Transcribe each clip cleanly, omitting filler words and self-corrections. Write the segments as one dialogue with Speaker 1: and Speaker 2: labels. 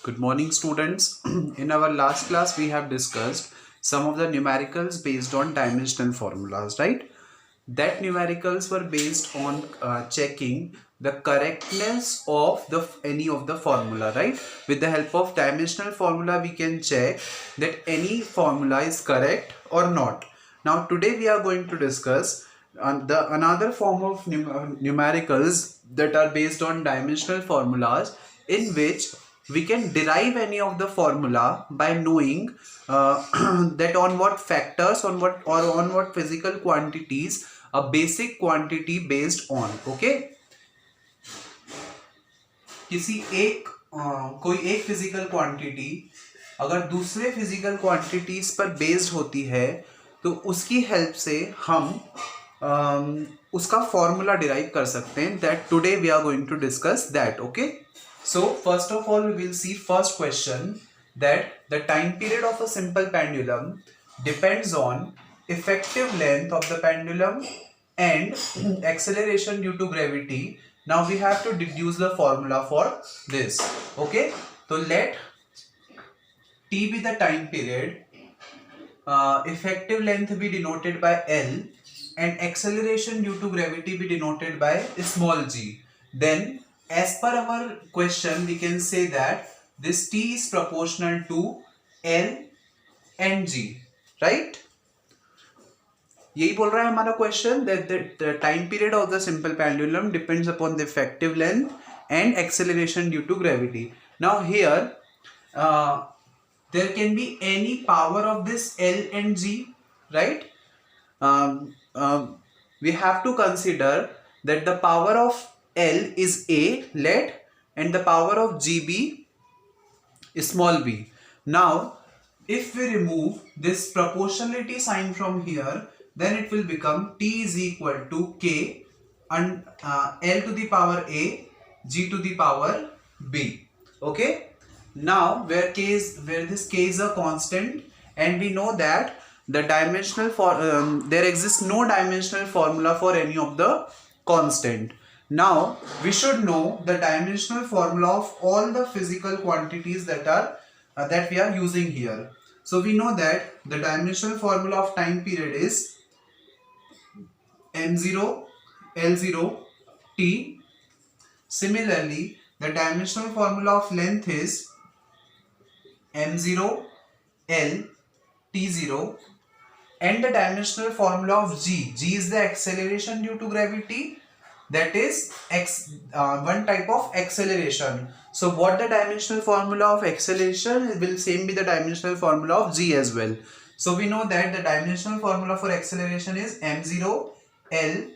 Speaker 1: Good morning, students. In our last class, we have discussed some of the numericals based on dimensional formulas, right? That numericals were based on checking the correctness of any of the formula, right? With the help of dimensional formula, we can check that any formula is correct or not. Now, today we are going to discuss another form of numericals that are based on dimensional formulas, in which we can derive any of the formula by knowing that on what factors, on what physical quantities a basic quantity based on. Okay, किसी एक कोई एक physical quantity अगर दूसरे physical quantities पर based होती है तो उसकी हेल्प से हम उसका फॉर्मूला डिराइव कर सकते हैं. That today we are going to discuss that. Okay, so first of all we will see first question, that the time period of a simple pendulum depends on effective length of the pendulum and acceleration due to gravity. Now we have to deduce the formula for this. Okay, so let t be the time period, effective length be denoted by L, and acceleration due to gravity be denoted by small g. Then as per our question we can say that this t is proportional to L and g, right? यही बोल रहा है हमारा question, that the time period of the simple pendulum depends upon the effective length and acceleration due to gravity. Now here there can be any power of this L and G, right? We have to consider that the power of L is A, let, and the power of G be small b. Now if we remove this proportionality sign from here, then it will become t is equal to k and L to the power A, G to the power B. Okay, now where this k is a constant, and we know that the dimensional there exists no dimensional formula for any of the constant. Now we should know the dimensional formula of all the physical quantities that we are using here. So we know that the dimensional formula of time period is m0 L0 t. Similarly, the dimensional formula of length is m0 L t0, and the dimensional formula of g is the acceleration due to gravity, that is one type of acceleration. So what the dimensional formula of acceleration will same be the dimensional formula of g as well. So we know that the dimensional formula for acceleration is m0 L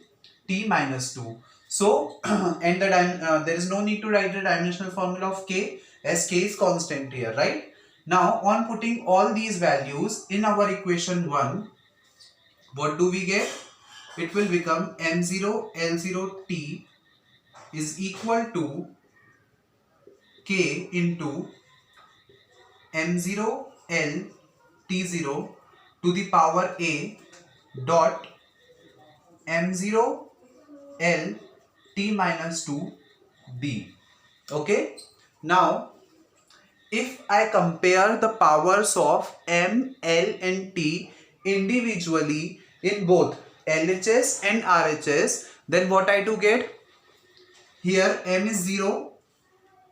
Speaker 1: t minus 2. So and there is no need to write the dimensional formula of k, as k is constant here, right? Now on putting all these values in our equation 1, what do we get? It will become m0 L0 t is equal to k into m0 L t0 to the power a dot m0 L t minus 2 b. Okay, now if I compare the powers of m, L and t individually in both LHS and RHS, then what I do get? Here m is 0,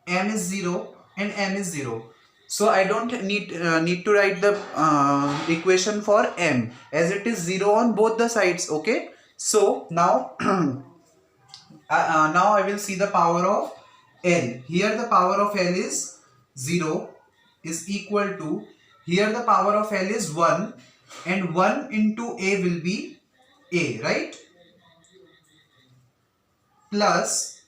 Speaker 1: m is 0 and m is 0. So I don't need to write the equation for m, as it is 0 on both the sides. Okay, so now now I will see the power of L. Here the power of L is 0 is equal to, here the power of L is 1, and 1 into A will be A, right? Plus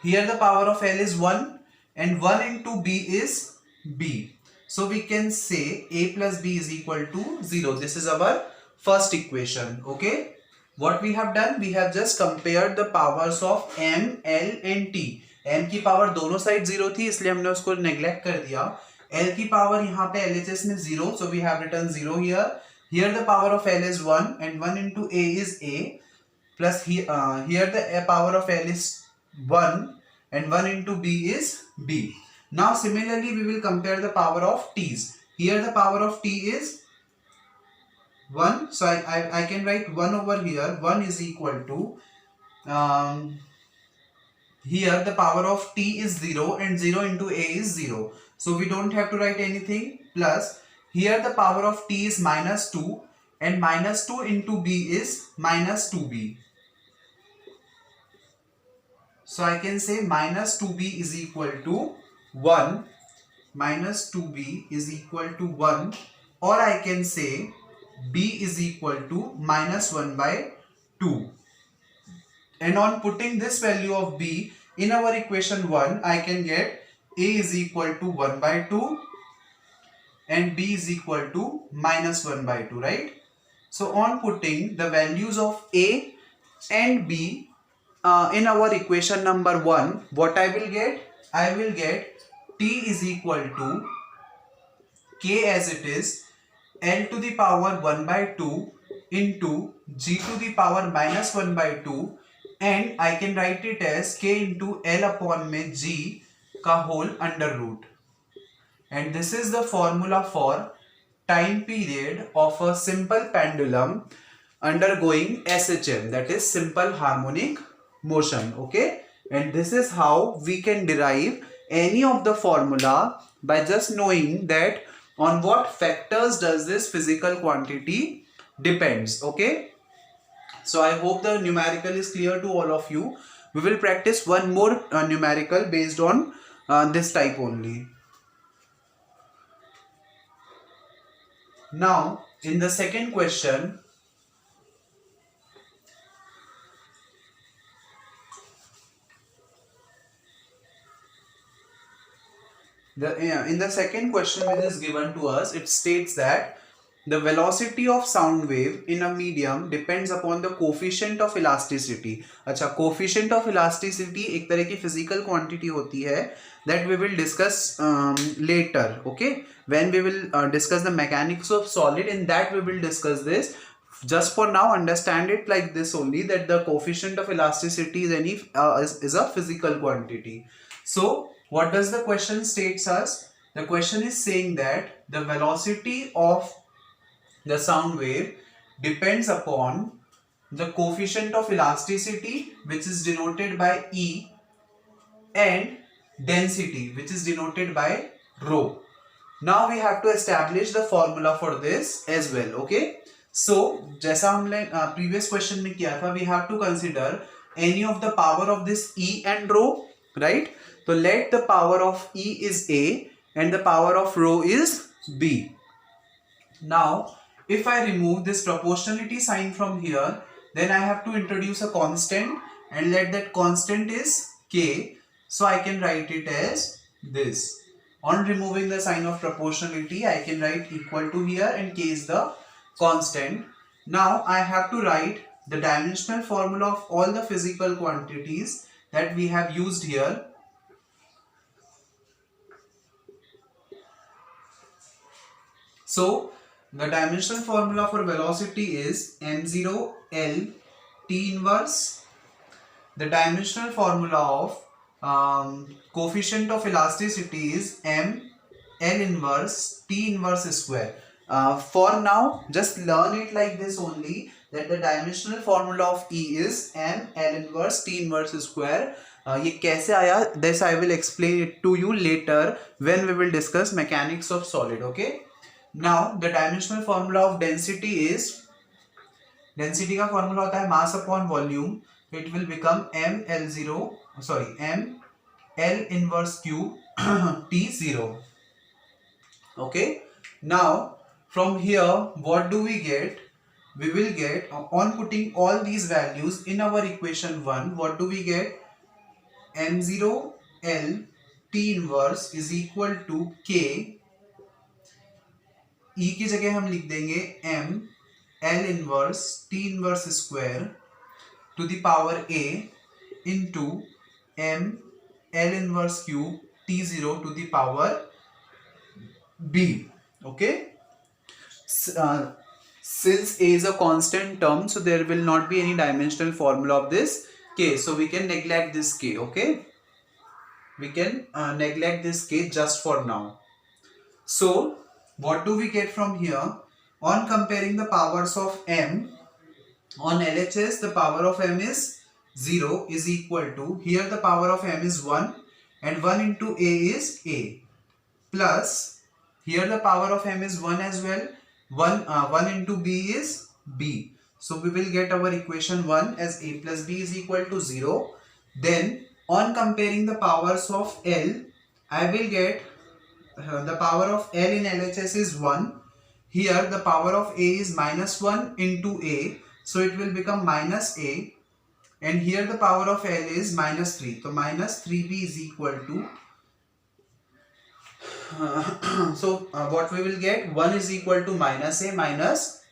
Speaker 1: here the power of L is 1 and 1 into B is B. So we can say A plus B is equal to 0. This is our first equation. Okay, what we have done, we have just compared the powers of M, L and T. M की power दोनों side 0 थी, इसलिए हमने उसको neglect कर दिया. L की power यहाँ पे LHS में 0, so we have written 0 here. Here the power of L is 1 and 1 into A is A, plus here the power of L is 1 and 1 into B is B. Now similarly we will compare the power of t's. Here the power of t is 1, so I can write 1 over here. 1 is equal to here the power of t is 0 and 0 into a is 0. So we don't have to write anything. Plus here the power of t is minus 2 and minus 2 into b is minus 2b. So I can say minus 2b is equal to 1. Minus 2b is equal to 1, or I can say b is equal to minus 1 by 2. And on putting this value of b in our equation 1, I can get a is equal to 1 by 2 and b is equal to minus 1 by 2, right? So on putting the values of a and b in our equation number 1, what I will get? I will get t is equal to k as it is l to the power 1 by 2 into g to the power minus 1 by 2, and I can write it as k into l upon में g का whole under root. And this is the formula for time period of a simple pendulum undergoing SHM, that is simple harmonic motion. Okay, and this is how we can derive any of the formula by just knowing that on what factors does this physical quantity depends. Okay, so I hope the numerical is clear to all of you. We will practice one more numerical based on this type only. Now in the second question, in the second question which is given to us, it states that the velocity of sound wave in a medium depends upon the coefficient of elasticity. अच्छा, coefficient of elasticity एक तरह की physical quantity होती है that we will discuss later. Okay, when we will discuss the mechanics of solid, in that we will discuss this. Just for now, understand it like this only, that the coefficient of elasticity is a physical quantity. So what does the question states us? The question is saying that the velocity of the sound wave depends upon the coefficient of elasticity, which is denoted by E, and density, which is denoted by rho. Now we have to establish the formula for this as well. Okay, so जैसा हमने previous question में किया था, we have to consider any of the power of this E and rho, right? So let the power of E is A and the power of rho is B. Now if I remove this proportionality sign from here, then I have to introduce a constant, and let that constant is K. So I can write it as this. On removing the sign of proportionality, I can write equal to here, and K is the constant. Now I have to write the dimensional formula of all the physical quantities that we have used here. So the dimensional formula for velocity is m0 L T inverse. The dimensional formula of coefficient of elasticity is m L inverse T inverse square. For now, just learn it like this only, that the dimensional formula of E is m L inverse T inverse square. ये कैसे आया, this I will explain it to you later when we will discuss mechanics of solid. Okay. Now the dimensional formula of density is, density का formula होता है mass upon volume. It will become m L inverse cube T0. Okay. Now from here what do we get? We will get, on putting all these values in our equation 1, what do we get? m0 L T inverse is equal to K. E की जगह हम लिख देंगे m L inverse T inverse square to the power A into m L inverse cube T0 to the power B. Okay. Since A is a constant term, so there will not be any dimensional formula of this K. So we can neglect this K. Okay. we can neglect this case just for now. So what do we get from here? On comparing the powers of m, on LHS the power of m is 0 is equal to, here the power of m is 1 and 1 into a is a, plus here the power of m is 1 as well, 1 into b is b. So we will get our equation 1 as a plus b is equal to 0. Then on comparing the powers of L, I will get the power of L in LHS is 1. Here the power of A is minus 1 into A. So it will become minus A. And here the power of L is minus 3. So minus 3B is equal to what we will get, 1 is equal to minus a minus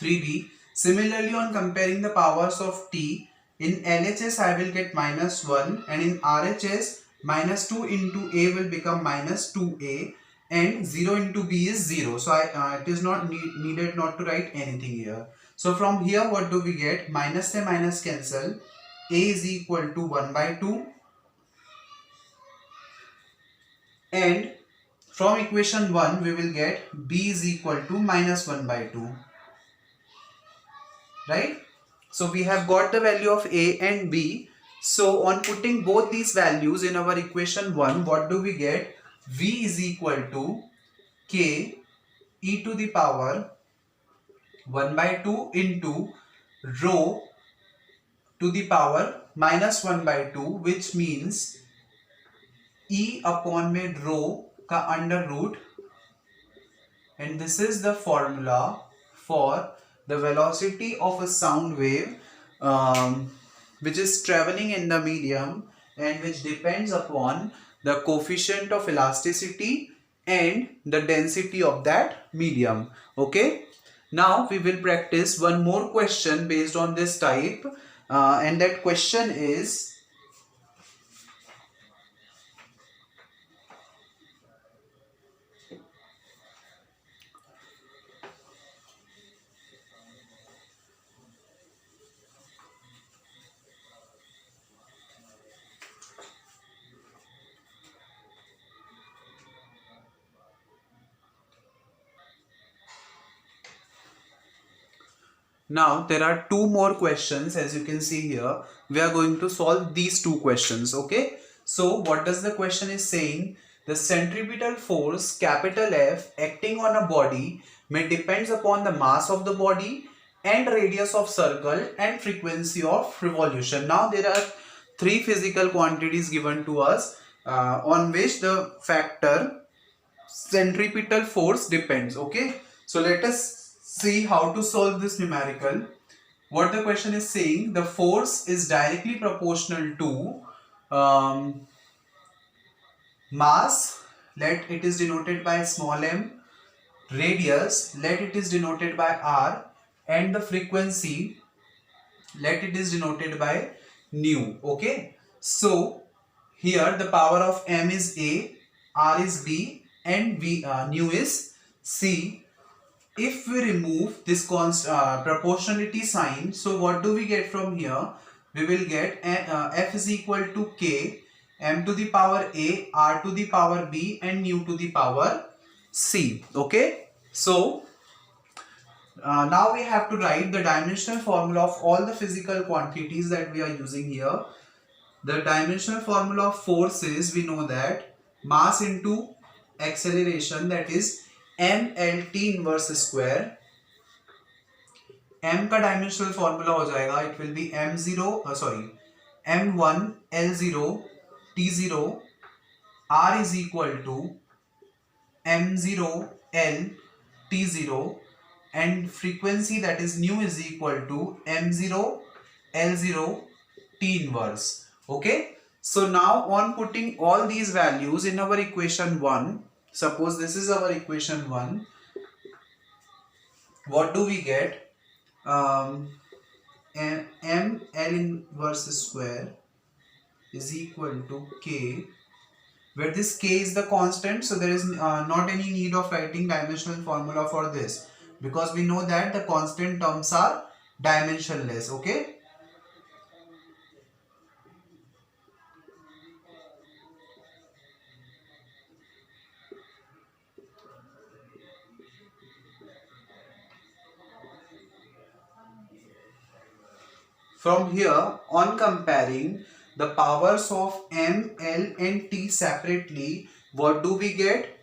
Speaker 1: 3b. Similarly, on comparing the powers of t, in LHS I will get minus 1 and in RHS minus 2 into a will become minus 2a and 0 into b is 0. So it is not needed not to write anything here. So from here what do we get? Minus a minus cancel, a is equal to 1 by 2. And from equation 1 we will get b is equal to minus 1 by 2, right? So we have got the value of a and b. So on putting both these values in our equation 1, what do we get? V is equal to k e to the power 1 by 2 into rho to the power minus 1 by 2, which means e upon में rho का under root, and this is the formula for the velocity of a sound wave which is traveling in the medium and which depends upon the coefficient of elasticity and the density of that medium. Okay, now we will practice one more question based on this type, and that question is, now there are two more questions. As you can see here, we are going to solve these two questions. Okay, so what does the question is saying? The centripetal force capital F acting on a body may depends upon the mass of the body and radius of circle and frequency of revolution. Now there are three physical quantities given to us on which the factor centripetal force depends. Okay, so let us see how to solve this numerical. What the question is saying, the force is directly proportional to mass, let it is denoted by small m, radius, let it is denoted by r, and the frequency, let it is denoted by nu. Okay, so here the power of m is a, r is b, and nu is c. If we remove this proportionality sign, so what do we get from here? We will get f is equal to k, m to the power a, r to the power b, and nu to the power c. Okay, so now we have to write the dimensional formula of all the physical quantities that we are using here. The dimensional formula of force is, we know that mass into acceleration, that is mlt inverse square. m का dimensional formula हो जाएगा, it will be m1 l0 t0 r is equal to m0 l t0, and frequency, that is nu, is equal to m0 l0 t inverse. Okay, so now on putting all these values in our equation 1, suppose this is our equation 1, what do we get? M L inverse square is equal to k, where this k is the constant, so there is not any need of writing dimensional formula for this, because we know that the constant terms are dimensionless. Okay, from here, on comparing the powers of m, l and t separately, what do we get?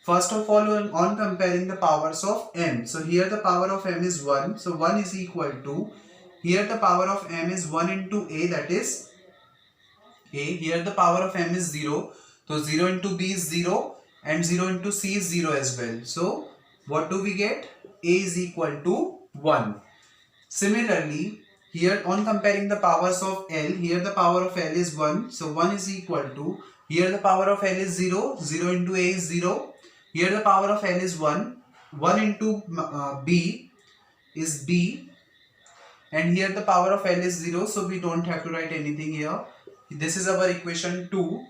Speaker 1: First of all, on comparing the powers of m, so here the power of m is 1, so 1 is equal to, here the power of m is 1 into a, that is a, here the power of m is 0, so 0 into b is 0 and 0 into c is 0 as well. So what do we get? A is equal to 1. Similarly, here on comparing the powers of L, here the power of L is 1, so 1 is equal to, here the power of L is 0, 0 into A is 0, here the power of L is 1, 1 into B is B, and here the power of L is 0, so we don't have to write anything here. This is our equation 2,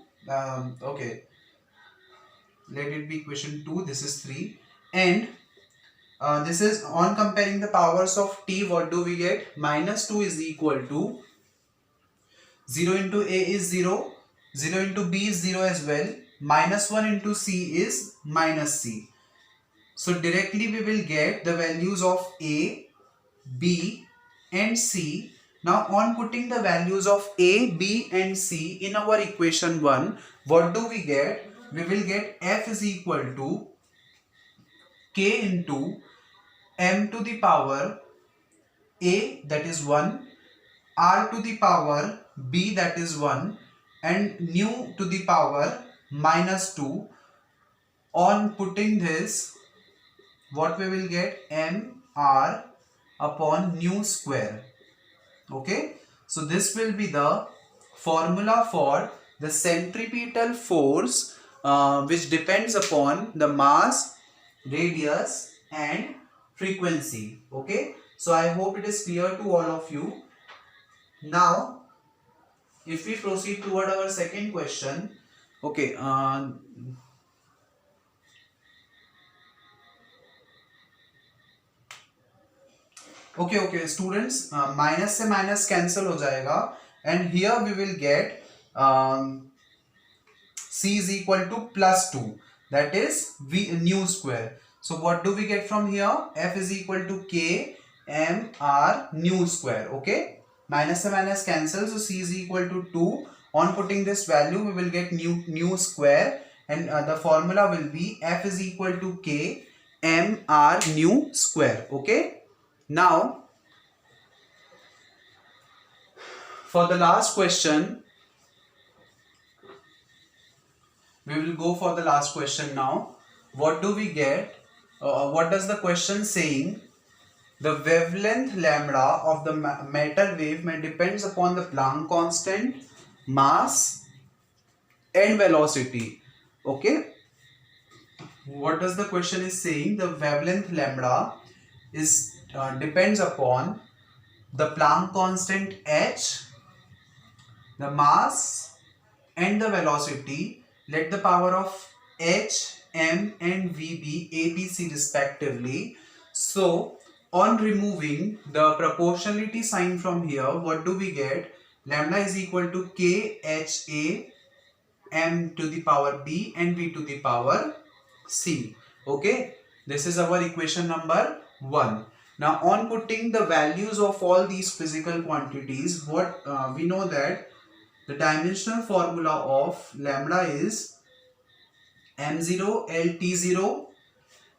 Speaker 1: okay, let it be equation 2, this is 3, and this is on comparing the powers of t, what do we get? Minus 2 is equal to 0 into a is 0, 0 into b is 0 as well, minus 1 into c is minus c. So directly we will get the values of a, b and c. Now on putting the values of a, b and c in our equation 1, what do we get? We will get f is equal to k into m to the power a, that is 1, r to the power b, that is 1, and nu to the power minus 2. On putting this, what we will get? M r upon nu square. Okay, so this will be the formula for the centripetal force which depends upon the mass, radius and frequency. Okay, so I hope it is clear to all of you. Now if we proceed toward our second question, okay, okay students, minus से minus cancel हो जाएगा and here we will get c is equal to plus 2, that is v nu square. So what do we get from here? F is equal to k m r nu square. Okay, minus से minus cancel, so c is equal to 2. On putting this value, we will get nu square, and the formula will be F is equal to k m r nu square. Okay, now for the last question, we will go for the last question now. What do we get? What does the question saying? The wavelength lambda of the matter wave may depends upon the Planck constant, mass and velocity. Okay, what does the question is saying? The wavelength lambda is depends upon the Planck constant h, the mass and the velocity. Let the power of h, m and v be a, b, c respectively. So on removing the proportionality sign from here, what do we get? Lambda is equal to k h a m to the power b and v to the power c. Okay, this is our equation number 1. Now on putting the values of all these physical quantities, what we know that the dimensional formula of lambda is m0 L T0.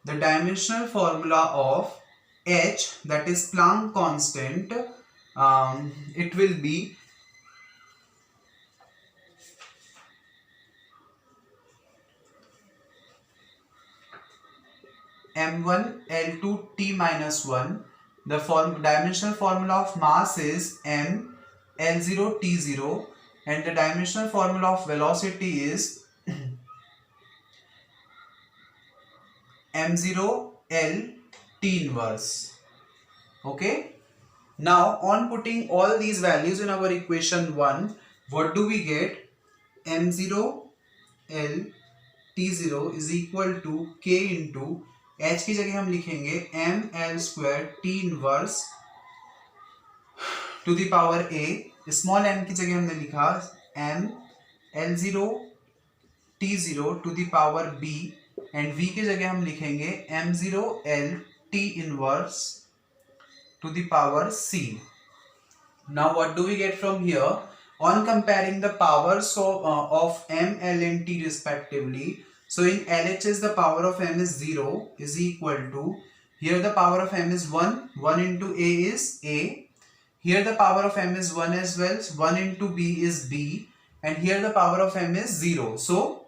Speaker 1: The dimensional formula of h, that is Planck constant, it will be m1 L2 T minus 1. The dimensional formula of mass is m L0 T0, and the dimensional formula of velocity is m0 L T inverse. Okay, now on putting all these values in our equation 1, what do we get? m0 L T0 is equal to k into h की जगह हम लिखेंगे m l square t inverse to the power a. Small m की जगह हमने लिखा m l0 t0 to the power b, and v की जगह हम लिखेंगे m0 l t inverse to the power c. Now what do we get from here? On comparing the powers of m, l and t respectively, so in LHS the power of m is 0 is equal to, here the power of m is 1, 1 into a is a, here the power of m is 1 as well, so 1 into b is b, and here the power of m is 0. So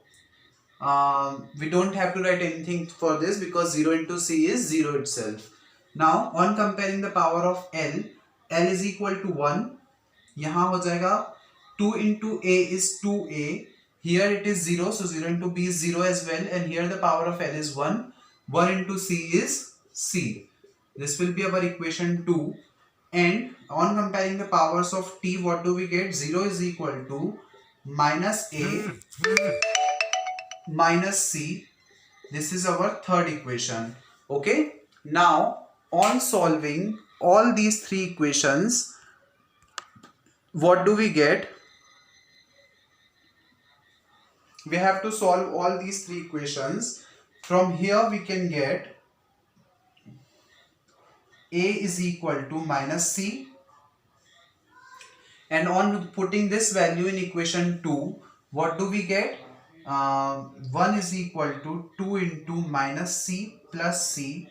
Speaker 1: we don't have to write anything for this because 0 into c is 0 itself. Now on comparing the power of L, L is equal to 1, यहाँ हो जाएगा 2 into a is 2a, here it is 0, so 0 into b is 0 as well, and here the power of L is 1, 1 into c is c. This will be our equation 2, and on comparing the powers of t, what do we get? 0 is equal to minus a minus c. This is our third equation. Okay, now on solving all these three equations, what do we get? We have to solve all these three equations. From here we can get a is equal to minus c, and on putting this value in equation 2, what do we get? 1 is equal to 2 into minus c plus c,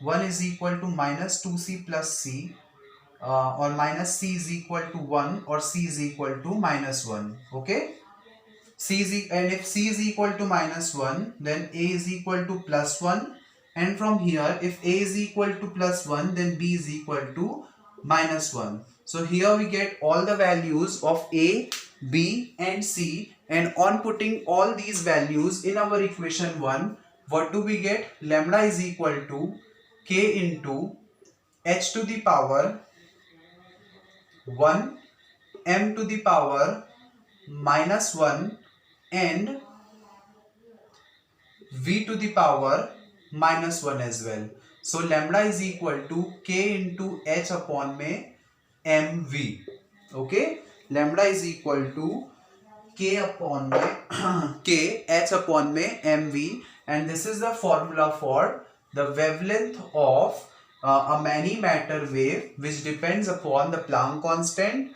Speaker 1: 1 is equal to minus 2c plus c, or minus c is equal to 1, or c is equal to minus 1. Okay, and if c is equal to minus 1, then a is equal to plus 1, and from here if a is equal to plus 1, then b is equal to minus 1. So here we get all the values of a, b and c, and on putting all these values in our equation 1, what do we get? Lambda is equal to k into h to the power 1, m to the power minus 1 and v to the power minus 1 as well. So lambda is equal to k into h upon में mv. Okay, lambda is equal to k upon में k h upon में mv, and this is the formula for the wavelength of a many matter wave which depends upon the Planck constant,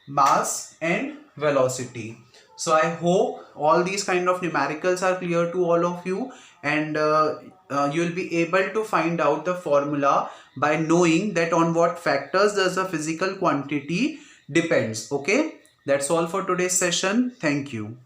Speaker 1: mass and velocity. So I hope all these kind of numericals are clear to all of you, and you will be able to find out the formula by knowing that on what factors does a physical quantity depends. Okay, that's all for today's session. Thank you.